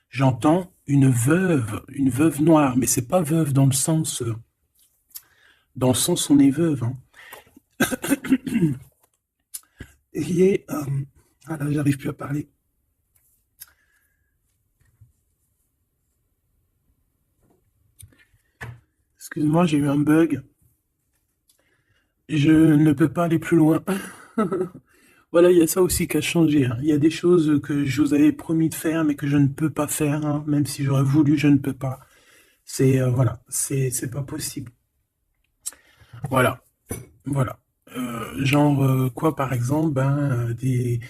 J'entends une veuve noire, mais c'est pas veuve dans le sens on est veuve. Hein. Et ah là, j'arrive plus à parler. Excuse-moi, j'ai eu un bug. Je ne peux pas aller plus loin. Voilà, il y a ça aussi qui a changé. Hein. Il y a des choses que je vous avais promis de faire, mais que je ne peux pas faire. Hein. Même si j'aurais voulu, je ne peux pas. C'est voilà, c'est pas possible. Voilà, voilà. Quoi, par exemple, des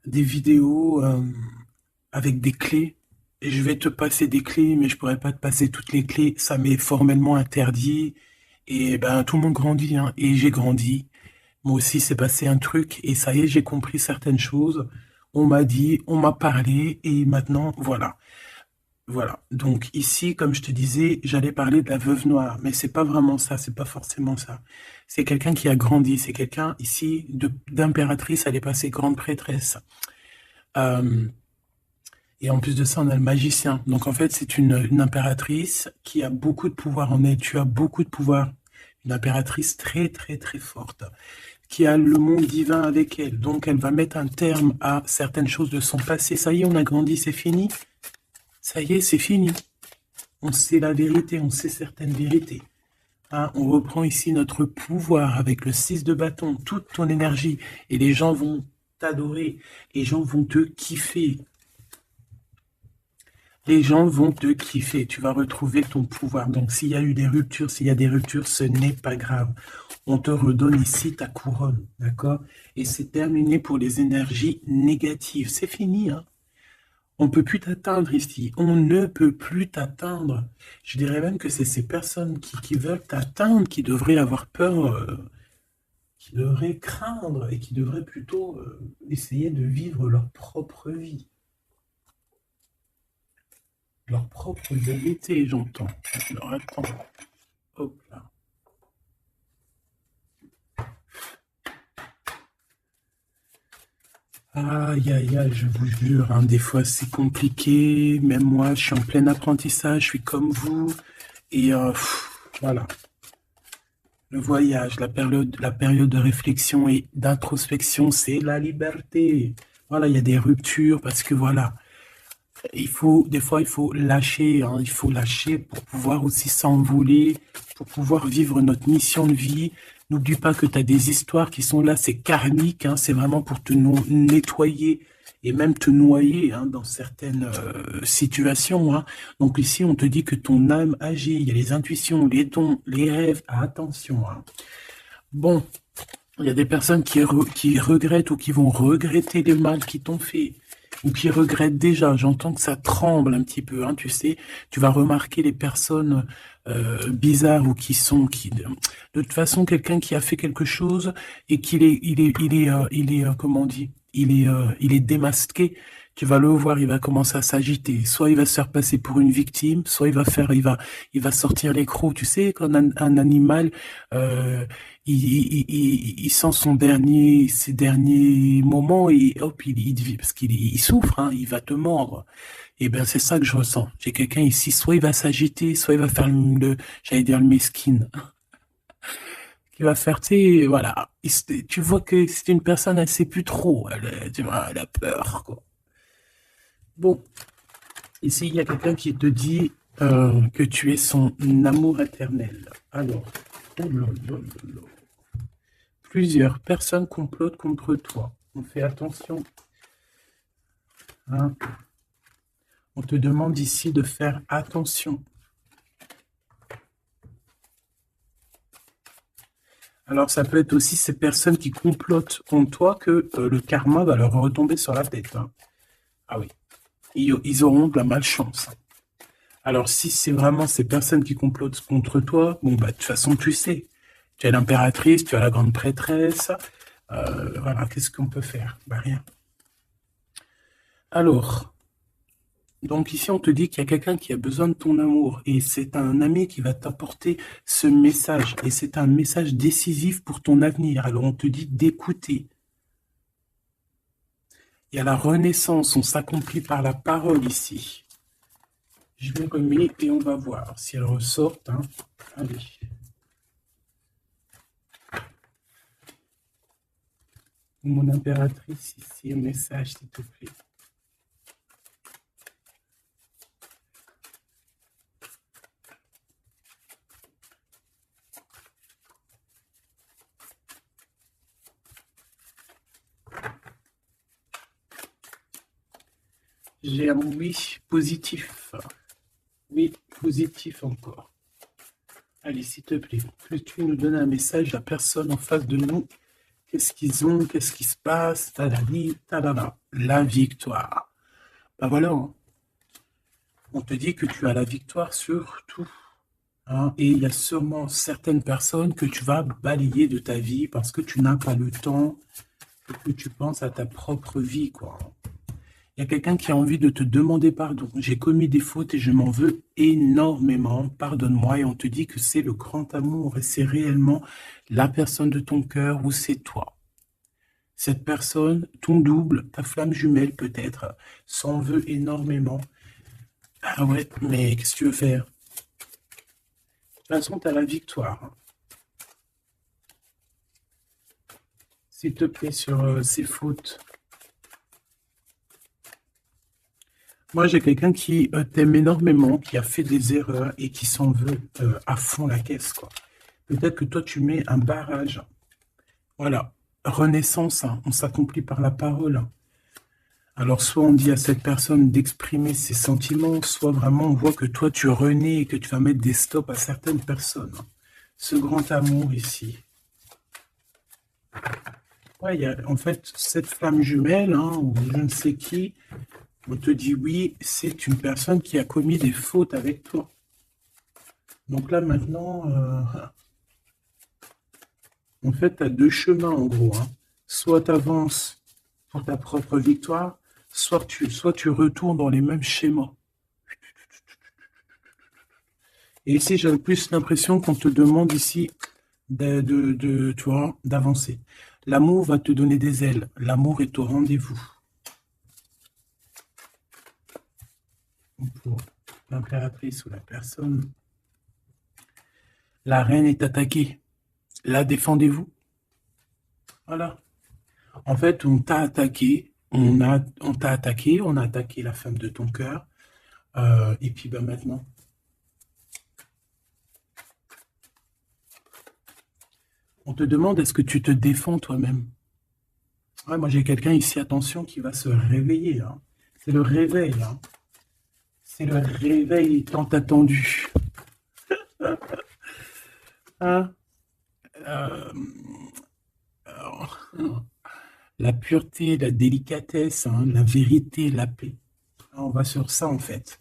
vidéos avec des clés. Et je vais te passer des clés, mais je pourrais pas te passer toutes les clés. Ça m'est formellement interdit. Et ben tout le monde grandit, hein. Et j'ai grandi. Moi aussi, c'est passé un truc. Et ça y est, j'ai compris certaines choses. On m'a dit, on m'a parlé. Et maintenant, voilà. Voilà. Donc ici, comme je te disais, j'allais parler de la veuve noire, mais c'est pas vraiment ça, c'est pas forcément ça. C'est quelqu'un qui a grandi, c'est quelqu'un ici d'impératrice, elle est passée grande prêtresse. Et en plus de ça, on a le magicien. Donc en fait, c'est une impératrice qui a beaucoup de pouvoir en elle. Tu as beaucoup de pouvoir. Une impératrice très très très forte, qui a le monde divin avec elle. Donc elle va mettre un terme à certaines choses de son passé. Ça y est, on a grandi, c'est fini. Ça y est, c'est fini. On sait la vérité, on sait certaines vérités. Hein, on reprend ici notre pouvoir avec le 6 de bâton, toute ton énergie. Et les gens vont t'adorer. Les gens vont te kiffer. Les gens vont te kiffer. Tu vas retrouver ton pouvoir. Donc, s'il y a eu des ruptures, ce n'est pas grave. On te redonne ici ta couronne. D'accord? Et c'est terminé pour les énergies négatives. C'est fini, hein? On ne peut plus t'atteindre ici. On ne peut plus t'atteindre. Je dirais même que c'est ces personnes qui veulent t'atteindre qui devraient avoir peur, qui devraient craindre et qui devraient plutôt essayer de vivre leur propre vie. Leur propre vérité, j'entends. Alors, attends. Hop là. Aïe, aïe, aïe, je vous jure, hein, des fois c'est compliqué. Même moi, je suis en plein apprentissage, je suis comme vous. Et voilà. Le voyage, la période de réflexion et d'introspection, c'est la liberté. Voilà, il y a des ruptures parce que voilà, Des fois, il faut lâcher, hein, il faut lâcher pour pouvoir aussi s'envoler, pour pouvoir vivre notre mission de vie. N'oublie pas que tu as des histoires qui sont là, c'est karmique, hein, c'est vraiment pour te nettoyer et même te noyer, hein, dans certaines situations, hein. Donc ici, on te dit que ton âme agit, il y a les intuitions, les dons, les rêves, attention, hein. Bon, il y a des personnes qui regrettent ou qui vont regretter les mal qu'ils t'ont fait, ou qui regrettent déjà. J'entends que ça tremble un petit peu, hein, tu sais. Tu vas remarquer les personnes bizarres ou de toute façon, quelqu'un qui a fait quelque chose et comment on dit, il est démasqué. Tu vas le voir, il va commencer à s'agiter. Soit il va se faire passer pour une victime, soit il va sortir les crocs. Tu sais, quand un animal, euh, il sent ses derniers moments et hop, parce il souffre, hein, il va te mordre. Et ben, c'est ça que je ressens. J'ai quelqu'un ici, soit il va s'agiter, soit il va faire j'allais dire le mesquine, qui va faire, tu sais, voilà. Tu vois que c'est une personne, elle sait plus trop, tu vois, elle a peur, quoi. Bon, ici, il y a quelqu'un qui te dit que tu es son amour éternel. Alors, oh là là là là. Plusieurs personnes complotent contre toi. On fait attention, hein. On te demande ici de faire attention. Alors, ça peut être aussi ces personnes qui complotent contre toi que le karma va leur retomber sur la tête, hein. Ah oui, ils auront de la malchance. Alors, si c'est vraiment ces personnes qui complotent contre toi, bon, bah, de toute façon, tu sais. Tu as l'impératrice, tu as la grande prêtresse. Voilà, qu'est-ce qu'on peut faire? Bah, rien. Alors, donc ici, on te dit qu'il y a quelqu'un qui a besoin de ton amour et c'est un ami qui va t'apporter ce message et c'est un message décisif pour ton avenir. Alors, on te dit d'écouter. Il y a la renaissance, on s'accomplit par la parole ici. Je vais remettre et on va voir si elle ressort, hein. Allez. Mon impératrice ici, un message, s'il te plaît. J'ai un oui positif. Oui, positif encore. Allez, s'il te plaît, que tu nous donnes un message à la personne en face de nous. Qu'est-ce qu'ils ont? Qu'est-ce qui se passe? Tadali, tadala. La victoire. Ben voilà, hein. On te dit que tu as la victoire sur tout, hein. Et il y a sûrement certaines personnes que tu vas balayer de ta vie parce que tu n'as pas le temps et que tu penses à ta propre vie, quoi. Il y a quelqu'un qui a envie de te demander pardon. J'ai commis des fautes et je m'en veux énormément. Pardonne-moi. Et on te dit que c'est le grand amour et c'est réellement la personne de ton cœur ou c'est toi. Cette personne, ton double, ta flamme jumelle peut-être, s'en veut énormément. Ah ouais, mais qu'est-ce que tu veux faire? De toute façon, tu as la victoire. S'il te plaît, sur ces fautes. Moi, j'ai quelqu'un qui t'aime énormément, qui a fait des erreurs et qui s'en veut à fond la caisse, quoi. Peut-être que toi, tu mets un barrage. Voilà. Renaissance, hein, on s'accomplit par la parole. Alors, soit on dit à cette personne d'exprimer ses sentiments, soit vraiment on voit que toi, tu renais et que tu vas mettre des stops à certaines personnes. Ce grand amour ici. Ouais, il y a en fait cette flamme jumelle, hein, ou je ne sais qui, on te dit oui, c'est une personne qui a commis des fautes avec toi. Donc là, maintenant, en fait, tu as deux chemins, en gros, hein. Soit tu avances pour ta propre victoire, soit tu retournes dans les mêmes schémas. Et ici, j'ai plus l'impression qu'on te demande ici tu vois, d'avancer. L'amour va te donner des ailes. L'amour est au rendez-vous. Pour l'impératrice ou la personne. La reine est attaquée. La défendez-vous. Voilà. En fait, on t'a attaqué on t'a attaqué, on a attaqué la femme de ton cœur. Et puis ben, maintenant, on te demande est-ce que tu te défends toi-même? Ouais, moi j'ai quelqu'un ici, attention, qui va se réveiller, hein. C'est le réveil, hein. C'est le réveil tant attendu. Hein. Euh, alors, la pureté, la délicatesse, hein, la vérité, la paix. On va sur ça en fait.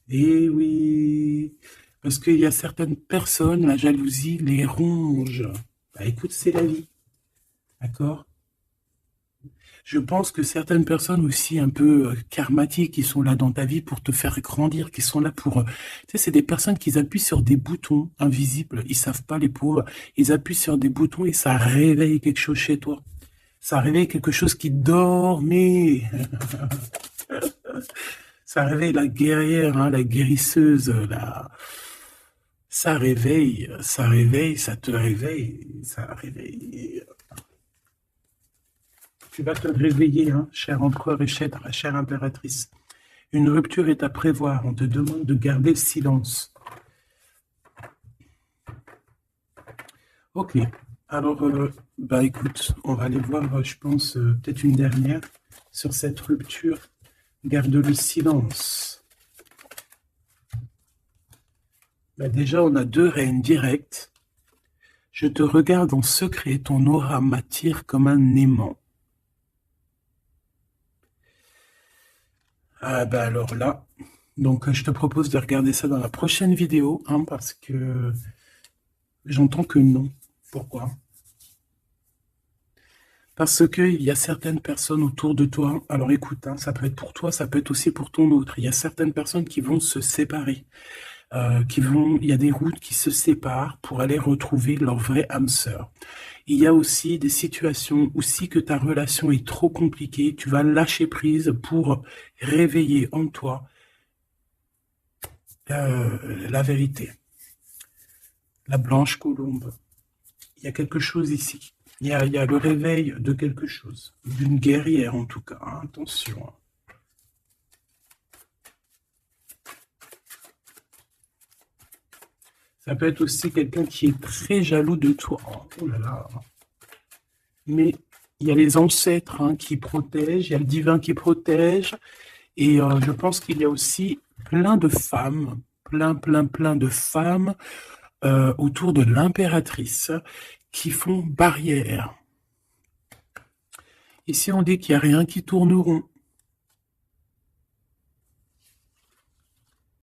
Et oui, parce qu'il y a certaines personnes, la jalousie les ronge. Bah écoute, c'est la vie, d'accord? Je pense que certaines personnes aussi un peu karmatiques qui sont là dans ta vie pour te faire grandir, qui sont là pour... tu sais, c'est des personnes qui appuient sur des boutons invisibles, ils savent pas les pauvres, ils appuient sur des boutons et ça réveille quelque chose chez toi. Ça réveille quelque chose qui dormait. Ça réveille la guerrière, hein, la guérisseuse, ça réveille, ça réveille, ça te réveille, ça réveille. Tu vas te réveiller, hein, cher empereur et chère impératrice. Une rupture est à prévoir. On te demande de garder le silence. Ok. Alors, bah écoute, on va aller voir, je pense, peut-être une dernière sur cette rupture. Garde le silence. Bah déjà, on a 2 reines directes. Je te regarde en secret, ton aura m'attire comme un aimant. Ah bah alors là, donc je te propose de regarder ça dans la prochaine vidéo, hein, parce que j'entends que non. Pourquoi? Parce qu'il y a certaines personnes autour de toi, alors écoute, hein, ça peut être pour toi, ça peut être aussi pour ton autre. Il y a certaines personnes qui vont se séparer, il y a des routes qui se séparent pour aller retrouver leur vraie âme sœur. Il y a aussi des situations où si que ta relation est trop compliquée, tu vas lâcher prise pour réveiller en toi la vérité. La blanche colombe. Il y a quelque chose ici. Il y a le réveil de quelque chose, d'une guerrière en tout cas, hein, attention. Ça peut être aussi quelqu'un qui est très jaloux de toi. Oh là là. Mais il y a les ancêtres, hein, qui protègent, il y a le divin qui protège, et je pense qu'il y a aussi plein de femmes, plein de femmes autour de l'impératrice qui font barrière. Ici, on dit qu'il n'y a rien qui tourne rond.